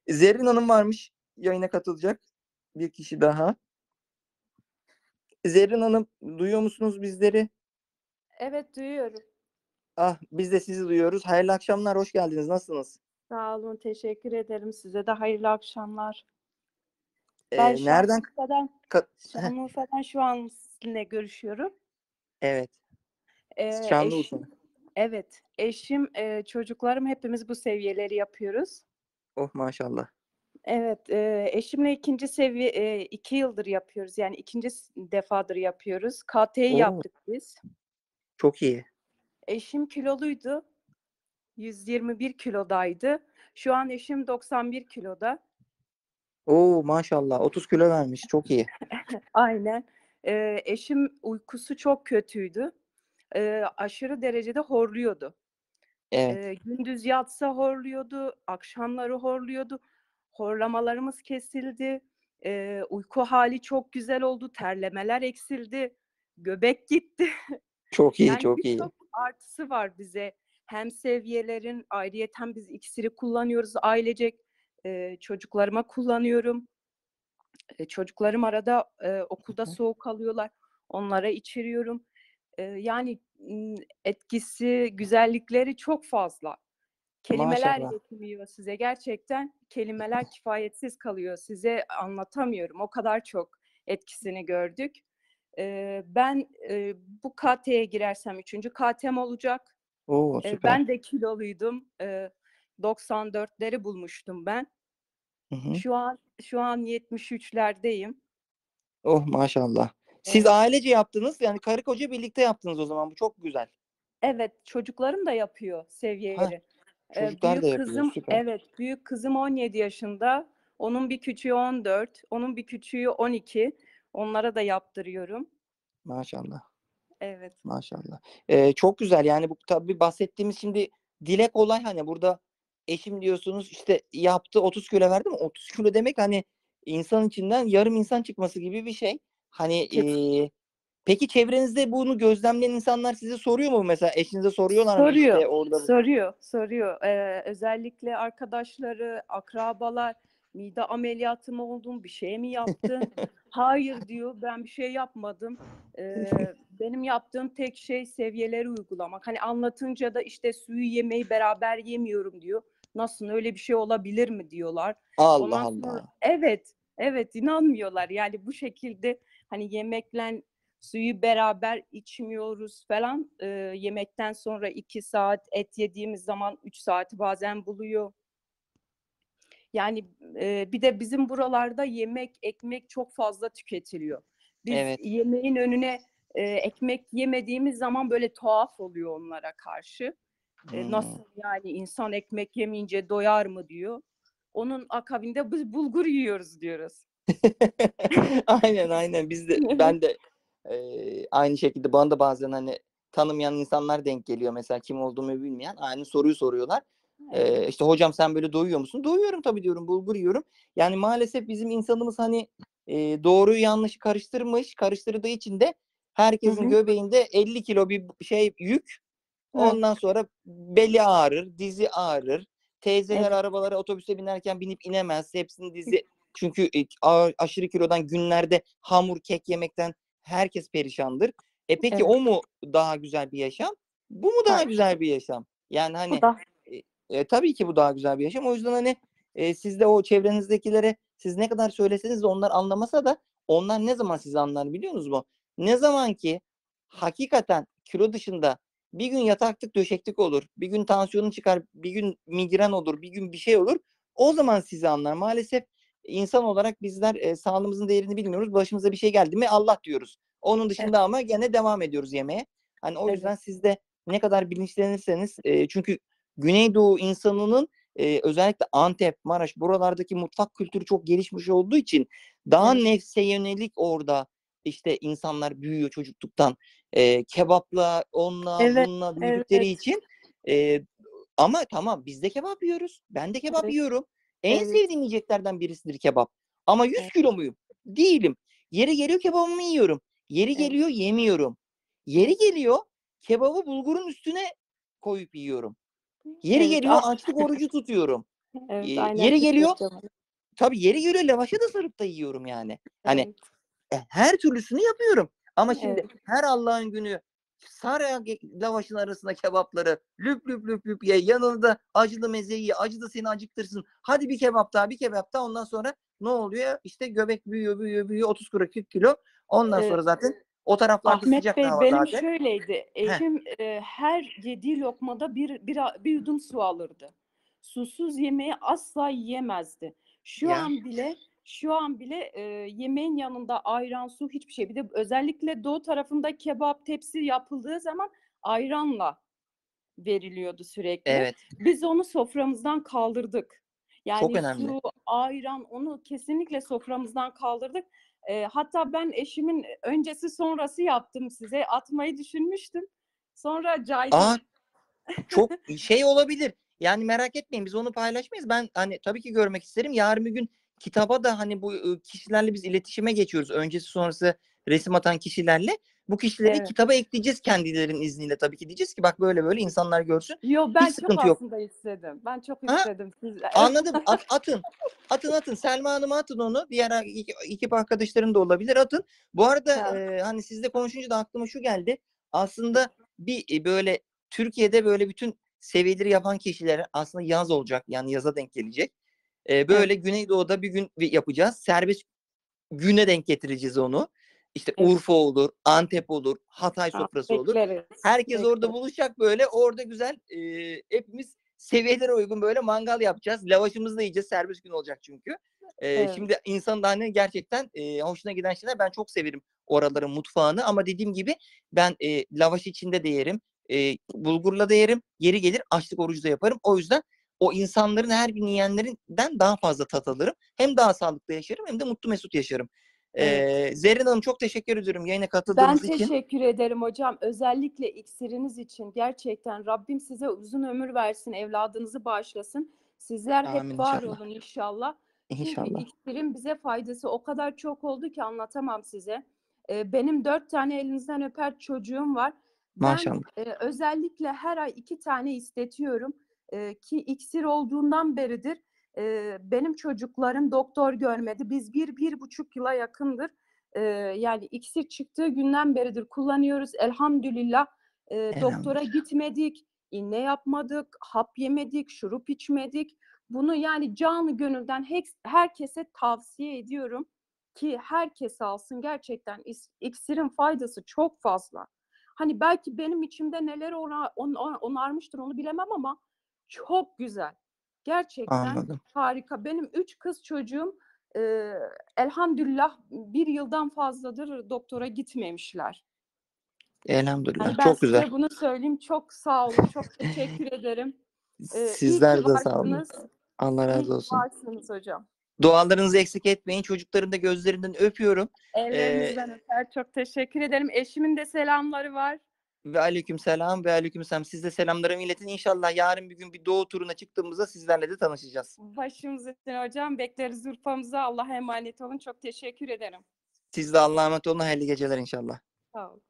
Zerrin Hanım varmış yayına katılacak. Bir kişi daha. Zerrin Hanım duyuyor musunuz bizleri? Evet, duyuyorum. Ah biz de sizi duyuyoruz. Hayırlı akşamlar, hoş geldiniz. Nasılsınız? Sağ olun, teşekkür ederim. Size de hayırlı akşamlar. Ben Nereden? Heh, Şanlıurfa'dan şu an sizinle görüşüyorum. evet. Eşim, Şanlıurfa. evet, eşim, çocuklarım hepimiz bu seviyeleri yapıyoruz. Oh maşallah. Evet, eşimle iki yıldır yapıyoruz. Yani ikinci defadır yapıyoruz. KT'yi Oo, yaptık biz. çok iyi. Eşim kiloluydu. 121 kilodaydı. Şu an eşim 91 kiloda. Oo maşallah. 30 kilo vermiş. Çok iyi. Aynen. Eşim uykusu çok kötüydü. Aşırı derecede horluyordu. Evet. Gündüz yatsa horluyordu, akşamları horluyordu. Horlamalarımız kesildi. Uyku hali çok güzel oldu. Terlemeler eksildi. Göbek gitti. Çok iyi, Yani çok iyi. birçok artısı var bize. Hem seviyelerin ayrıyeten biz iksiri kullanıyoruz ailecek. Çocuklarıma kullanıyorum. Çocuklarım arada okulda soğuk kalıyorlar. Onlara içiriyorum. Yani etkisi, güzellikleri çok fazla. Kelimeler Maşallah. yetmiyor size. Gerçekten kelimeler kifayetsiz kalıyor. Size anlatamıyorum. O kadar çok etkisini gördük. Ben bu KT'ye girersem 3. KT'm olacak. Oo süper. Ben de kiloluydum. 94'leri bulmuştum ben. Hı hı. Şu an 73'lerdeyim. Oh maşallah. Siz Evet. ailece yaptınız. Yani karı koca birlikte yaptınız o zaman. Bu çok güzel. Evet, çocuklarım da yapıyor Ha, seviyeleri. çocuklar da yapıyor. Süper. Büyük kızım 17 yaşında. Onun bir küçüğü 14, onun bir küçüğü 12. Onlara da yaptırıyorum. Maşallah. Evet. Maşallah. Çok güzel. Yani bu tabii bahsettiğimiz şimdi dile kolay, hani burada eşim diyorsunuz işte yaptı 30 kilo verdi mi? 30 kilo demek hani insan içinden yarım insan çıkması gibi bir şey. Hani Kes- peki çevrenizde bunu gözlemleyen insanlar size soruyor mu mesela? Eşinize soruyorlar mı Soruyor, işte orada? soruyor. Özellikle arkadaşları, akrabalar, mide ameliyatı mı oldun, bir şey mi yaptın? Hayır diyor, ben bir şey yapmadım. Benim yaptığım tek şey seviyeleri uygulamak. Hani anlatınca da işte suyu yemeyi beraber yemiyorum diyor. Nasıl, öyle bir şey olabilir mi diyorlar. Allah Ondan sonra Allah. evet inanmıyorlar. Yani bu şekilde hani yemekle suyu beraber içmiyoruz falan. Yemekten sonra 2 saat, et yediğimiz zaman 3 saati bazen buluyor. Yani bir de bizim buralarda yemek, ekmek çok fazla tüketiliyor. Biz Evet. yemeğin önüne ekmek yemediğimiz zaman böyle tuhaf oluyor onlara karşı. Hmm. Nasıl yani, insan ekmek yemeyince doyar mı diyor. Onun akabinde biz bulgur yiyoruz diyoruz. Aynen aynen biz de ben de aynı şekilde bana da bazen hani tanımayan insanlar denk geliyor mesela kim olduğumu bilmeyen aynı soruyu soruyorlar. Evet. İşte hocam sen böyle doyuyor musun? Doyuyorum tabii diyorum, bulgur yiyorum. Yani maalesef bizim insanımız hani doğruyu yanlışı karıştırdığı için de Hı herkesin hı. göbeğinde 50 kilo bir şey yük. Hı. Ondan sonra beli ağrır, dizi ağrır. Teyzeler Evet. arabalara, otobüse binerken binip inemez. Hepsinin dizi çünkü aşırı kilodan günlerde hamur, kek yemekten herkes perişandır. Peki Evet. o mu daha güzel bir yaşam? Bu mu daha Hayır. güzel bir yaşam? Yani Bu hani da tabii ki bu daha güzel bir yaşam. O yüzden hani siz de o çevrenizdekilere siz ne kadar söyleseniz de onlar anlamasa da onlar ne zaman sizi anlar biliyor musunuz mu? Ne zaman ki hakikaten kilo dışında bir gün yataklık döşeklik olur, bir gün tansiyonun çıkar, bir gün migren olur, bir gün bir şey olur. O zaman sizi anlar. Maalesef insan olarak bizler sağlığımızın değerini bilmiyoruz. Başımıza bir şey geldi mi Allah diyoruz. Onun evet, dışında ama gene devam ediyoruz yemeye. Hani o evet. yüzden siz de ne kadar bilinçlenirseniz çünkü Güneydoğu insanının özellikle Antep, Maraş buralardaki mutfak kültürü çok gelişmiş olduğu için daha Evet. nefse yönelik orada işte insanlar büyüyor çocukluktan. Kebapla, onunla, Evet, bununla büyüdükleri evet, için e, ama tamam biz de kebap yiyoruz. Ben de kebap evet, yiyorum. En evet, sevdiğim yiyeceklerden birisidir kebap. Ama 100 evet, kilo muyum? Değilim. Yeri geliyor kebabımı yiyorum. Yeri evet, geliyor yemiyorum. Yeri evet, geliyor kebabı bulgurun üstüne koyup yiyorum. Yeri evet. geliyor açlık orucu tutuyorum. Evet, aynen Yeri geliyor, hocam. tabii yeri geliyor lavaşa da sarıp da yiyorum yani. Hani Evet, her türlüsünü yapıyorum. Ama şimdi evet. her Allah'ın günü sar lavaşın arasına kebapları lüp lüp lüp lüp ye. Yanına da acılı mezeyi ye. Acı da seni acıktırsın. Hadi bir kebap daha, bir kebap daha. Ondan sonra ne oluyor? İşte göbek büyüyor, büyüyor, büyüyor. 30-40 kilo. Ondan Ee, sonra zaten o taraflarda Ahmet sıcak da Bey hava benim zaten. şöyleydi. Heh, Eşim her yediği lokmada bir yudum su alırdı. Susuz yemeği asla yiyemezdi. ya Şu an bile yemeğin yanında ayran, su hiçbir şey. Bir de özellikle doğu tarafında kebap tepsi yapıldığı zaman ayranla veriliyordu sürekli. evet, Biz onu soframızdan kaldırdık. çok Yani önemli. su, ayran onu kesinlikle soframızdan kaldırdık. Hatta ben eşimin öncesi sonrası yaptım size. Atmayı düşünmüştüm. Sonra caydım. Aa, çok şey olabilir. Yani merak etmeyin, biz onu paylaşmayız. Ben hani tabii ki görmek isterim. Yarın bir gün kitaba da hani bu kişilerle biz iletişime geçiyoruz. Öncesi sonrası resim atan kişilerle. Bu kişileri Evet. kitaba ekleyeceğiz kendilerinin izniyle tabii ki. Diyeceğiz ki bak böyle böyle insanlar görsün. Yo, Hiç ben çok sıkıntı yok. aslında istedim. Ben çok Ha? istedim sizle. Anladım. Atın. Atın. Selma Hanım'a atın onu. Diğer ekip arkadaşların da olabilir. Atın. Bu arada Ha, hani sizle konuşunca da aklıma şu geldi. Aslında bir böyle Türkiye'de böyle bütün seviyeleri yapan kişilere aslında yaz olacak. Yani yaza denk gelecek. evet, Böyle Güneydoğu'da bir gün yapacağız. Serbest güne denk getireceğiz onu. İşte evet. Urfa olur, Antep olur, Hatay Ha, sofrası olur. bekleriz. Herkes orada Bekleriz. buluşacak böyle. Orada güzel hepimiz seviyelere uygun böyle mangal yapacağız. Lavaşımızı da yiyeceğiz. Serbest gün olacak çünkü. Evet. Şimdi insanın da hani gerçekten hoşuna giden şeyler. Ben çok severim oraların mutfağını. Ama dediğim gibi ben lavaş içinde de yerim. Bulgurla da yerim. Yeri gelir açlık orucu da yaparım. O yüzden o insanların her gün yiyenlerinden daha fazla tat alırım. Hem daha sağlıklı yaşarım hem de mutlu mesut yaşarım. Evet. Zerrin Hanım çok teşekkür ediyorum yayına Ben katıldığınız için. teşekkür ederim hocam. Özellikle iksiriniz için gerçekten Rabbim size uzun ömür versin, evladınızı bağışlasın. Sizler hep Amin var inşallah. olun inşallah. Çünkü İnşallah. iksirin bize faydası o kadar çok oldu ki anlatamam size. Benim 4 tane elinizden öper çocuğum var. Ben Maşallah. özellikle her ay 2 tane istetiyorum. Ki iksir olduğundan beridir benim çocuklarım doktor görmedi. Biz 1,5 yıla yakındır yani iksir çıktığı günden beridir kullanıyoruz. Elhamdülillah doktora Elhamdülillah. gitmedik, iğne yapmadık, hap yemedik, şurup içmedik. Bunu yani canı gönülden herkese tavsiye ediyorum ki herkes alsın. Gerçekten iksirin faydası çok fazla. Hani belki benim içimde neler onarmıştır onu bilemem ama çok güzel. Gerçekten Anladım. harika. Benim 3 kız çocuğum elhamdülillah 1 yıldan fazladır doktora gitmemişler. Elhamdülillah. Hani ben Çok güzel. size bunu söyleyeyim. Çok sağ olun. Çok teşekkür ederim. İyi ki Sizler de sağ olun. varsınız. Allah İyi razı ki olsun. varsınız hocam. Dualarınızı eksik etmeyin. Çocukların da gözlerinden öpüyorum. Ee, Ellerinizden öper. Çok teşekkür ederim. Eşimin de selamları var. ve aleyküm selam ve aleyküm selam. Siz de selamlarımı iletin. İnşallah yarın bir gün bir doğu turuna çıktığımızda sizlerle de tanışacağız. Başımız üstüne hocam. Bekleriz Urfa'mıza. Allah'a emanet olun. Çok teşekkür ederim. Siz de Allah'a emanet olun. Hayırlı geceler inşallah. Sağ olun.